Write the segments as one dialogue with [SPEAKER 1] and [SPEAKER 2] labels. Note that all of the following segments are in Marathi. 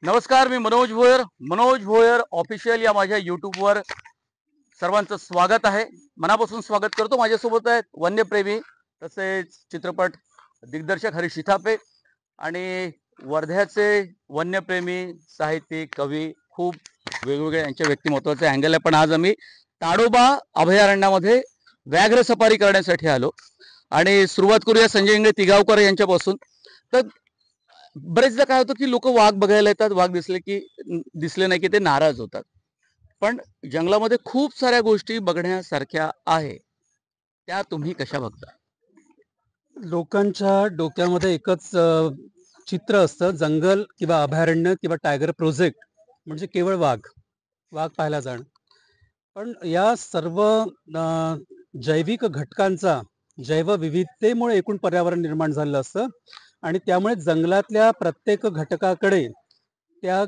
[SPEAKER 1] नमस्कार, मी मनोज भोयर ऑफिशियल या माझ्या यूट्यूबवर सर्वांचं स्वागत आहे. मनापासून स्वागत करतो. माझ्यासोबत आहेत वन्यप्रेमी तसेच चित्रपट दिग्दर्शक हरीश शिथापे आणि वर्ध्याचे वन्यप्रेमी साहित्यिक कवी खूप वेगवेगळे यांच्या व्यक्तिमत्वाचे अँगल आहे. पण आज आम्ही ताडोबा अभयारण्यामध्ये व्याघ्र सफारी करण्यासाठी आलो आणि सुरुवात करूया संजय इंगळे तिगावकर यांच्यापासून. तर बरेचदा काय होतं की लोक वाघ बघायला येतात, वाघ दिसले नाही की ते नाराज होतात. पण जंगलामध्ये खूप साऱ्या गोष्टी बघण्यासारख्या आहे, त्या तुम्ही कशा बघता?
[SPEAKER 2] लोकांच्या डोक्यामध्ये एकच चित्र असतं, जंगल किंवा अभयारण्य किंवा टायगर प्रोजेक्ट म्हणजे केवळ वाघ पाहायला जाणं. पण या सर्व जैविक घटकांचा जैवविविधतेमुळे एकूण पर्यावरण निर्माण झालेलं असतं आणि त्यामुळे जंगलातल्या प्रत्येक घटकाकडे त्या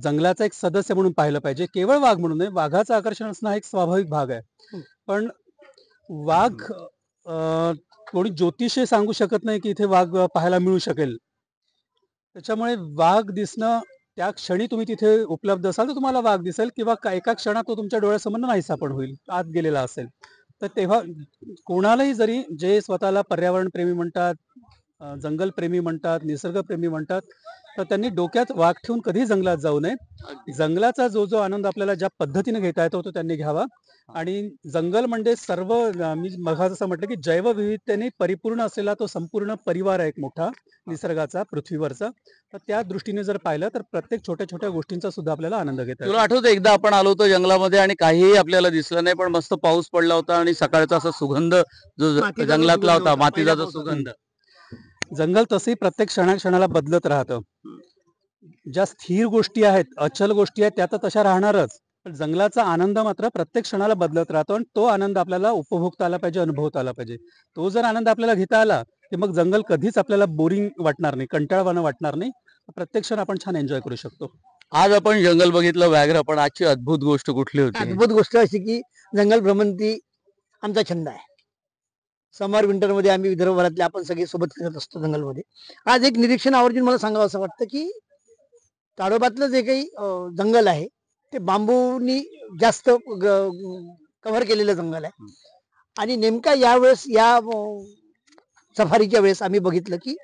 [SPEAKER 2] जंगलाचा एक सदस्य म्हणून पाहिलं पाहिजे. केवळ वाघ म्हणून नाही, वाघाचं आकर्षण असणं हा एक स्वाभाविक भाग आहे. पण वाघ कोणी ज्योतिषी सांगू शकत नाही की इथे वाघ पाहायला मिळू शकेल. त्याच्यामुळे वाघ दिसणं, त्या क्षणी तुम्ही तिथे उपलब्ध असाल तर तुम्हाला वाघ दिसेल किंवा एका क्षणात तो तुमच्या डोळ्यासमोर नाहीसा पण होईल, आत गेलेला असेल. तर तेव्हा कोणालाही, जरी जे स्वतःला पर्यावरण प्रेमी म्हणतात, जंगल प्रेमी म्हणतात, निसर्गप्रेमी म्हणतात, तर त्यांनी डोक्यात वाघ ठेवून कधीही जंगलात जाऊ नये. जंगलाचा जो आनंद आपल्याला ज्या पद्धतीने घेता येतो तो त्यांनी घ्यावा. आणि जंगल म्हणजे सर्व, मी मगाच म्हटलं की जैवविविधतेने परिपूर्ण असलेला तो संपूर्ण परिवार आहे एक मोठा निसर्गाचा, पृथ्वीवरचा. तर त्या दृष्टीने जर पाहिलं तर प्रत्येक छोट्या छोट्या गोष्टींचा सुद्धा आपल्याला आनंद घेता येतो.
[SPEAKER 1] तुला आठवतं एकदा आपण आलो होतो जंगलामध्ये आणि काहीही आपल्याला दिसलं नाही, पण मस्त पाऊस पडला होता आणि सकाळचा असा सुगंध जो जंगलातला होता, मातीचा जो सुगंध.
[SPEAKER 2] जंगल तसंही प्रत्येक क्षणाला बदलत राहतं. ज्या स्थिर गोष्टी आहेत, अचल गोष्टी आहेत, त्या तर तशा राहणारच. पण जंगलाचा आनंद मात्र प्रत्येक क्षणाला बदलत राहतो आणि तो आनंद आपल्याला उपभोगता आला पाहिजे, अनुभवता आला पाहिजे. तो जर आनंद आपल्याला घेता आला की मग जंगल कधीच आपल्याला बोरिंग वाटणार नाही, कंटाळवाणं वाटणार नाही. प्रत्येक क्षण आपण छान एन्जॉय करू शकतो.
[SPEAKER 1] आज आपण जंगल बघितलं, व्याघ्र, पण आजची अद्भुत गोष्ट कुठली होती?
[SPEAKER 3] अद्भुत गोष्ट अशी की जंगल भ्रमंती आमचा छंद आहे. समर विंटर मध्ये आम्ही विदर्भभरातले आपण सगळे सोबत फिरत असतो जंगलमध्ये. आज एक निरीक्षण आवर्जून मला सांगावं असं वाटतं की ताडोबातलं जे काही जंगल आहे ते बांबूनी जास्त कव्हर केलेलं जंगल आहे. आणि नेमका यावेळेस या सफारीच्या वेळेस आम्ही बघितलं की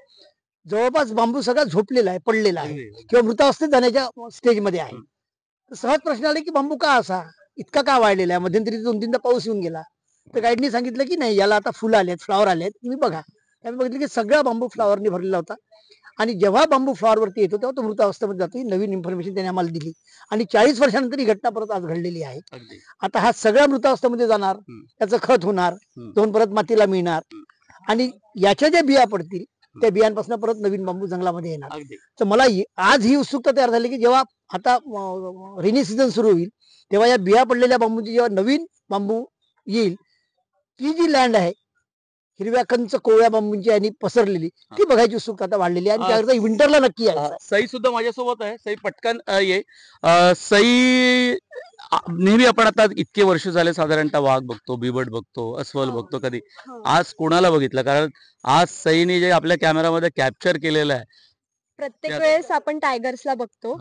[SPEAKER 3] जवळपास बांबू सगळा झोपलेला आहे, पडलेला आहे किंवा मृतावस्थेत जाण्याच्या स्टेजमध्ये आहे. तर सहज प्रश्न आला की बांबू का असा इतका का वाढलेला आहे? मध्यंतरी 2-3दा पाऊस येऊन गेला. तर गाईडनी सांगितलं की नाही, याला आता फुलं आलेत, फ्लॉवर आलेत, तुम्ही बघा. त्यामुळे बघितलं की सगळा बांबू फ्लॉवरनी भरलेला होता. आणि जेव्हा बांबू फ्लॉवरवरती येतो तेव्हा तो मृत अवस्थेमध्ये जातो. ही नवीन इन्फॉर्मेशन त्याने आम्हाला दिली आणि 40 वर्षानंतर ही घटना परत आज घडलेली आहे. आता हा सगळा मृत अवस्थेमध्ये जाणार, त्याचं खत होणार, दोन परत मातीला मिळणार आणि याच्या ज्या बिया पडतील त्या बियांपासून परत नवीन बांबू जंगलामध्ये येणार. तर मला आज ही उत्सुकता तयार झाली की जेव्हा आता रेनी सीझन सुरू होईल तेव्हा या बिया पडलेल्या बांबूची जेव्हा नवीन बांबू येईल, ती जी लँड आहे हिरव्या कंच कोवळ्या बांबूंची आणि पसरलेली, ती बघायची उत्सुकता आता वाढलेली आहे आणि त्याकरता विंटरला नक्की यायचं.
[SPEAKER 1] सई सुद्धा माझ्यासोबत आहे. सई, पटकन ये. सई, नेहमी आपण आता इतके वर्ष झाले साधारणतः वाघ बघतो, बिबट बघतो, अस्वल बघतो, कधी आज कोणाला बघितलं? कारण आज सईने जे आपल्या कॅमेरामध्ये कॅप्चर केलेलं आहे,
[SPEAKER 4] प्रत्येक वेळेस आपण टायगर्सला बघतो.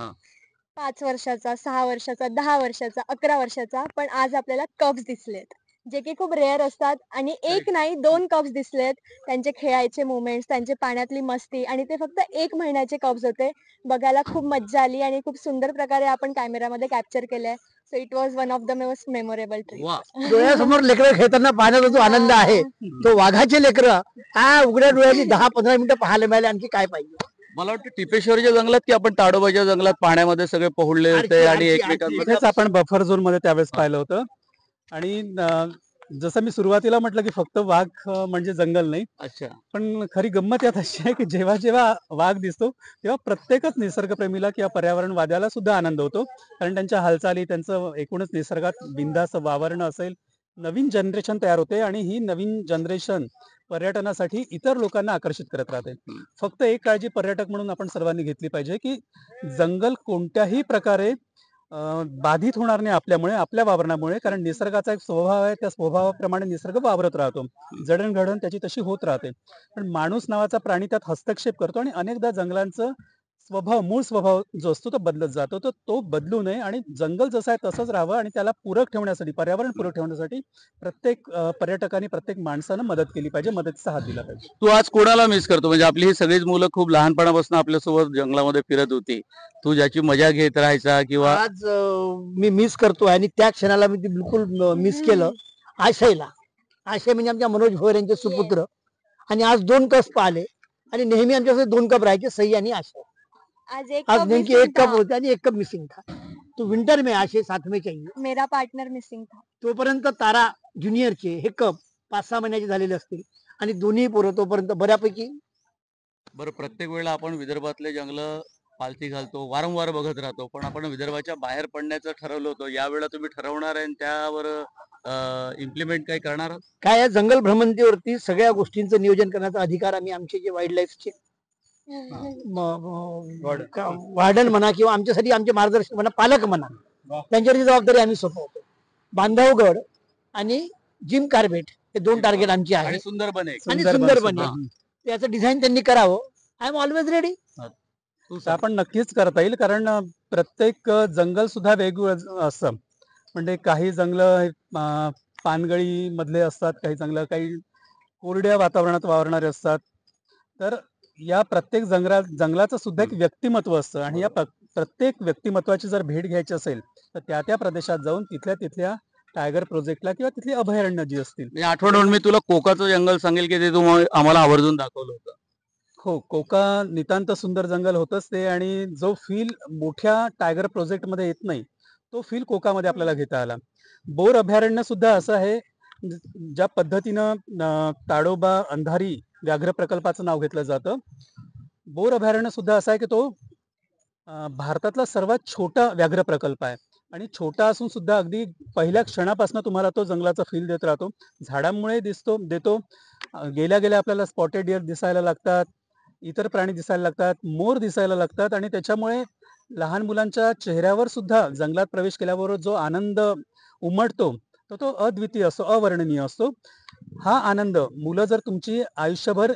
[SPEAKER 4] 5 वर्षाचा, 6 वर्षाचा, 10 वर्षाचा, 11 वर्षाचा. पण आज आपल्याला कब्स दिसलेत, जे की खूप रेअर असतात. आणि एक नाही 2 कब्स दिसलेत. त्यांचे खेळायचे मोमेंट्स, त्यांचे पाण्यातली मस्ती, आणि ते फक्त 1 महिन्याचे कब्स होते. बघायला खूप मज्जा आली आणि खूप सुंदर प्रकारे आपण कॅमेरामध्ये कॅप्चर केलंय. So it was one of the most memorable trip.
[SPEAKER 3] डोळ्यासमोर लेकरं खेळताना पाहण्याचा जो आनंद आहे, तो वाघाचे लेकरं उघड्या डोळ्यांनी 10-15 मिनिटं पाहायला मिळाले, आणखी काय पाहिजे?
[SPEAKER 1] मला वाटतं टिपेश्वरच्या जंगलात की आपण ताडोबाच्या जंगलात पाण्यामध्ये सगळे पोहळले होते आणि एकमेकांमध्ये
[SPEAKER 2] आपण बफर झोन मध्ये त्यावेळेस पाहिलं होतं. आणि जसं मी सुरुवातीला म्हटलं की फक्त वाघ म्हणजे जंगल नाही.
[SPEAKER 1] अच्छा,
[SPEAKER 2] पण खरी गंमत यात अशी आहे की जेव्हा जेव्हा वाघ दिसतो तेव्हा प्रत्येकच निसर्गप्रेमीला किंवा पर्यावरणवाद्याला सुद्धा आनंद होतो. कारण त्यांच्या हालचाली, त्यांचं एकूणच निसर्गात बिंदास वावरणं असेल, नवीन जनरेशन तयार होते आणि ही नवीन जनरेशन पर्यटनासाठी इतर लोकांना आकर्षित करत राहते. फक्त एक काळजी पर्यटक म्हणून आपण सर्वांनी घेतली पाहिजे की जंगल कोणत्याही प्रकारे बाधित होणार नाही आपल्यामुळे, आपल्या वावरणामुळे. कारण निसर्गाचा एक स्वभाव आहे, त्या स्वभावाप्रमाणे निसर्ग वावरत राहतो, जडणघडण त्याची तशी होत राहते. पण माणूस नावाचा प्राणी त्यात हस्तक्षेप करतो आणि अनेकदा जंगलांचं मूळ स्वभाव जो असतो तो बदलत जातो, तर तो बदलू नये आणि जंगल जसं आहे तसंच राहावं आणि त्याला पूरक ठेवण्यासाठी, पर्यावरण पूरक ठेवण्यासाठी प्रत्येक पर्यटकाने, प्रत्येक माणसानं मदत केली पाहिजे, मदतीचा हात दिला पाहिजे.
[SPEAKER 1] तू आज कोणाला मिस करतो? म्हणजे आपली ही सगळीच मुलं खूप लहानपणापासून आपल्यासोबत जंगलामध्ये फिरत होती, तू ज्याची मजा घेत राहायचा किंवा
[SPEAKER 3] आज मी मिस करतोय आणि त्या क्षणाला मी ते बिलकुल मिस केलं. आशयला, आशय म्हणजे आमच्या मनोज भोयर यांचे सुपुत्र. आणि आज 2 कप आले आणि नेहमी आमच्याकडे 2 कप राहायचे, सई आणि आशय.
[SPEAKER 4] आज एक
[SPEAKER 3] आज
[SPEAKER 4] कप
[SPEAKER 3] नेमकी
[SPEAKER 4] missing
[SPEAKER 3] 1 कप
[SPEAKER 4] था.
[SPEAKER 3] होते आणि 1 कप मिसिंग था. तो विंटर में आशय साथ में चाहिए.
[SPEAKER 4] मेरा पार्टनर मिसिंग था.
[SPEAKER 3] तोपर्यंत तारा ज्युनियरचे हे कप 5-6 महिन्याचे झालेले असतील आणि दोन्ही पोरं तोपर्यंत बऱ्यापैकी.
[SPEAKER 1] बरं, प्रत्येक वेळेला आपण विदर्भातले जंगल पालथी घालतो, वारंवार बघत राहतो, पण आपण विदर्भाच्या बाहेर पडण्याचं ठरवलं होतं. यावेळेला तुम्ही ठरवणार आहे आणि त्यावर इम्प्लिमेंट काही करणार आहात?
[SPEAKER 3] काय आहे, जंगल भ्रमंतीवरती सगळ्या गोष्टींचं नियोजन करण्याचा अधिकार आम्ही आमचे जे वाईल्ड लाईफचे वार्डन म्हणा किंवा आमच्यासाठी आमचे मार्गदर्शक म्हणा, पालक म्हणा, त्यांच्यावरची जबाबदारी आम्ही सोपवतो. बांधवगड आणि जिम कार्बेट हे 2 टार्गेट आमचे
[SPEAKER 1] आणि
[SPEAKER 3] आहेत.
[SPEAKER 1] सुंदरबन आहे.
[SPEAKER 3] आणि
[SPEAKER 2] सुंदरबन
[SPEAKER 3] सुंदरबन
[SPEAKER 2] सुद्धा.
[SPEAKER 3] आहे. त्याचं डिझाईन त्यांनी करावं. I am always ready.
[SPEAKER 1] तू
[SPEAKER 2] तर आपण नक्कीच करता येईल, कारण प्रत्येक जंगल सुद्धा वेगवेगळं असतं. म्हणजे काही जंगल पानगळी मधले असतात, काही जंगल काही कोरड्या वातावरणात वावरणारे असतात. तर या प्रत्येक जंगलाचं सुद्धा एक व्यक्तिमत्व असतं आणि या प्रत्येक व्यक्तिमत्वाची जर भेट घ्यायची असेल तर त्या प्रदेशात जाऊन तिथल्या टायगर प्रोजेक्टला किंवा तिथली अभयारण्य जी असतील.
[SPEAKER 1] म्हणजे आठवण मी तुला कोकाचं जंगल सांगेल की ते तू आम्हाला आवर्जून दाखवलं होतं.
[SPEAKER 2] हो, कोका नितांत सुंदर जंगल होतच ते, आणि जो फील मोठ्या टायगर प्रोजेक्ट मध्ये येत नाही तो फील कोकामध्ये आपल्याला घेता आला. बोर अभयारण्य सुद्धा असं आहे, ज्या पद्धतीनं ताडोबा अंधारी व्याघ्र प्रकल्पाचं नाव घेतलं जातं, बोर अभयारण्य सुद्धा असं आहे की तो भारतातला सर्वात छोटा व्याघ्र प्रकल्प आहे. आणि छोटा असून सुद्धा अगदी पहिल्या क्षणापासून तुम्हाला तो जंगलाचा फील देत राहतो. झाडांमुळे देतो. गेल्या गेल्या आपल्याला स्पॉटेड डिअर दिसायला लागतात, इतर प्राणी दिसायला लागतात, मोर दिसायला लागतात, आणि त्याच्यामुळे लहान मुलांच्या चेहऱ्यावर सुद्धा जंगलात प्रवेश केल्याबरोबर जो आनंद उमटतो तो अद्वितीय असतो, अवर्णनीय असतो. हा आनंद मुलं जर तुमची आयुष्यभर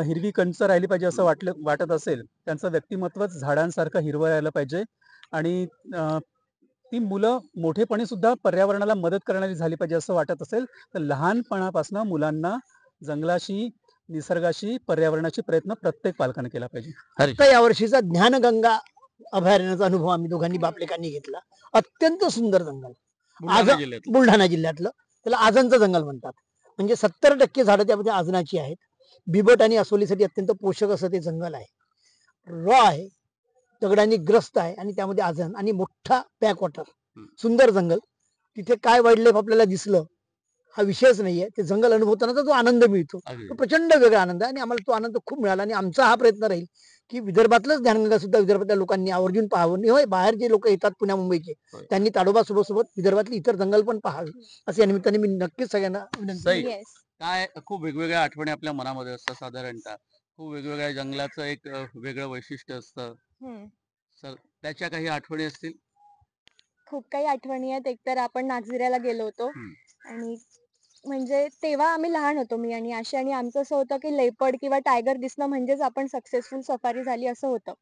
[SPEAKER 2] हिरवी कंच राहिली पाहिजे असं वाटत असेल, त्यांचं व्यक्तिमत्वच झाडांसारखं हिरवं राहिलं पाहिजे, आणि ती मुलं मोठेपणी सुद्धा पर्यावरणाला मदत करणारी झाली पाहिजे असं वाटत असेल, तर लहानपणापासून मुलांना जंगलाशी, निसर्गाशी, पर्यावरणाची प्रयत्न प्रत्येक पालकाने केला पाहिजे.
[SPEAKER 3] आता यावर्षीचा ज्ञानगंगा अभयारण्याचा अनुभव आम्ही दोघांनी बापलेकांनी घेतला. अत्यंत सुंदर जंगल.
[SPEAKER 1] बुलढाणा जिल्ह्यात.
[SPEAKER 3] बुलढाणा जिल्ह्यातलं त्याला आजनचं जंगल म्हणतात. म्हणजे 70% झाडं त्यामध्ये आजनाची आहेत. बिबट आणि अस्वलीसाठी अत्यंत पोषक असं ते जंगल आहे. रॉ आहे, दगडांनी ग्रस्त आहे आणि त्यामध्ये आजन आणि मोठा बॅकवॉटर. सुंदर जंगल. तिथे काय वाईल्ड लाईफ आपल्याला दिसलं हा विषयच नाहीये. ते जंगल अनुभवताना जो आनंद मिळतो तो प्रचंड वेगळा आनंद आहे आणि आम्हाला तो आनंद खूप मिळाला. आणि आमचा हा प्रयत्न राहील की विदर्भातलंच ज्ञानगंगा सुद्धा विदर्भातल्या लोकांनी आवर्जून पाहावं. आणि होय, बाहेर जे लोक येतात पुण्या मुंबईचे त्यांनी ताडोबा सोबत विदर्भातली इतर जंगल पण पाहावी असं या निमित्ताने मी नक्कीच सगळ्यांना विनंती
[SPEAKER 1] सई,
[SPEAKER 4] येस.
[SPEAKER 1] काय खूप वेगवेगळ्या आठवणी आपल्या मनामध्ये असतात साधारणतः. खूप वेगवेगळ्या जंगलाचं एक वेगळं वैशिष्ट्य असतं. सर, त्याच्या काही आठवणी असतील?
[SPEAKER 4] खूप काही आठवणी आहेत. एकतर आपण नागझिऱ्याला गेलो होतो आणि म्हणजे तेव्हा आम्ही लहान होतो, मी आणि आशा, आणि आमचं असं होतं की लेपर्ड किंवा टायगर दिसणं म्हणजेच आपण सक्सेसफुल सफारी झाली असं होतं.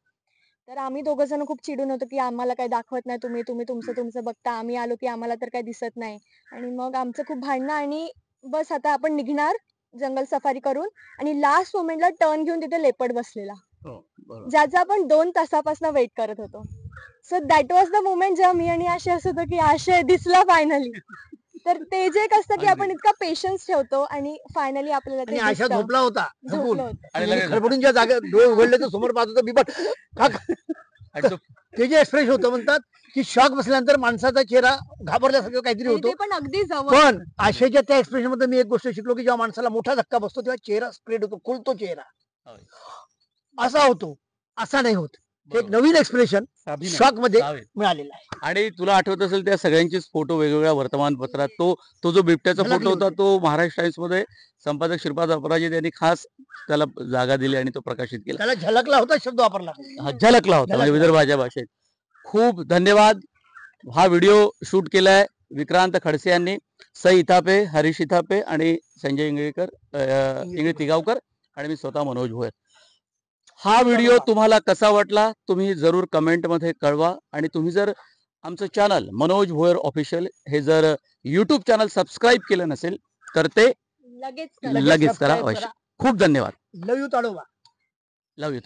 [SPEAKER 4] तर आम्ही दोघं जण खूप चिडून होतो की आम्हाला काही दाखवत नाही, तुम्ही तुमचं बघता, आम्ही आलो की आम्हाला तर काही दिसत नाही. आणि मग आमचं खूप भांडणं, आणि बस आता आपण निघणार जंगल सफारी करून, आणि लास्ट मोमेंटला टर्न घेऊन तिथे लेपर्ड बसलेला, ज्याचा आपण 2 तासापासून वेट करत होतो. So that was the moment जेव्हा मी आणि आशय असं होतं की आशय दिसला फायनली. तर ते जे एक असतं की आपण इतका पेशन्स ठेवतो आणि फायनली आपल्याला
[SPEAKER 3] आणि
[SPEAKER 4] ते
[SPEAKER 3] आशा
[SPEAKER 4] दिसतं.
[SPEAKER 3] झोपला होता
[SPEAKER 4] झोपलं
[SPEAKER 3] झोपून.
[SPEAKER 4] होतं.
[SPEAKER 1] आणि
[SPEAKER 3] आणि
[SPEAKER 1] लगेच
[SPEAKER 3] खडबडूनच्या जागेत डोळे उघडले तर समोर पाहत होतं बिबट.
[SPEAKER 1] आणि तो
[SPEAKER 3] ते जे एक्सप्रेस होतं, म्हणतात की शॉक बसल्यानंतर माणसाचा चेहरा घाबरल्यासारखं काहीतरी
[SPEAKER 4] आणि
[SPEAKER 3] होतो.
[SPEAKER 4] ते पण अगदी जवळ.
[SPEAKER 3] पण आशयच्या त्या एक्सप्रेशन मध्ये मी एक गोष्ट शिकलो की जेव्हा माणसाला मोठा धक्का बसतो तेव्हा चेहरा स्प्रेड होतो, खुलतो चेहरा.
[SPEAKER 1] होय.
[SPEAKER 3] असा होतो, असा नाही होत. हे एक
[SPEAKER 1] बरोबर.
[SPEAKER 3] नवीन एक्सप्रेशन
[SPEAKER 2] साबीना.
[SPEAKER 3] शॉक मध्ये
[SPEAKER 1] सावे.
[SPEAKER 3] मिळालेला आहे.
[SPEAKER 1] आणि तुला आठवत असेल त्या सगळ्यांचेच फोटो वेगवेगळ्या वर्तमानपत्रात, तो जो बिबट्याचा फोटो
[SPEAKER 3] झलकले
[SPEAKER 1] होता
[SPEAKER 3] होते.
[SPEAKER 1] तो महाराष्ट्र टाइम्स मध्ये संपादक श्रीपाद अपराजित यांनी खास त्याला जागा दिली आणि तो प्रकाशित केला.
[SPEAKER 3] त्याला झलकला होता शब्द वापरला.
[SPEAKER 1] हा, झलकला होता म्हणजे
[SPEAKER 3] झलकला.
[SPEAKER 1] विदर्भाच्या भाषेत. खूप धन्यवाद. हा व्हिडिओ शूट केलाय विक्रांत खडसे यांनी, सई इथापे, हरीश इथापे आणि संजय इंगळे तिगावकर, आणि मी स्वतः मनोज भोयर. हा व्हिडिओ तुम्हाला कसा वाटला तुम्ही जरूर कमेंट मध्ये कळवा. आणि तुम्ही जर आमचं चॅनल मनोज भोयर ऑफिशियल हे जर यूट्यूब चॅनल सबस्क्राईब केलं नसेल तर ते
[SPEAKER 4] लगेच
[SPEAKER 1] लगेच करा.
[SPEAKER 3] subscribe करा.
[SPEAKER 1] खूप धन्यवाद.
[SPEAKER 3] Love you Tadoba.
[SPEAKER 1] Love you.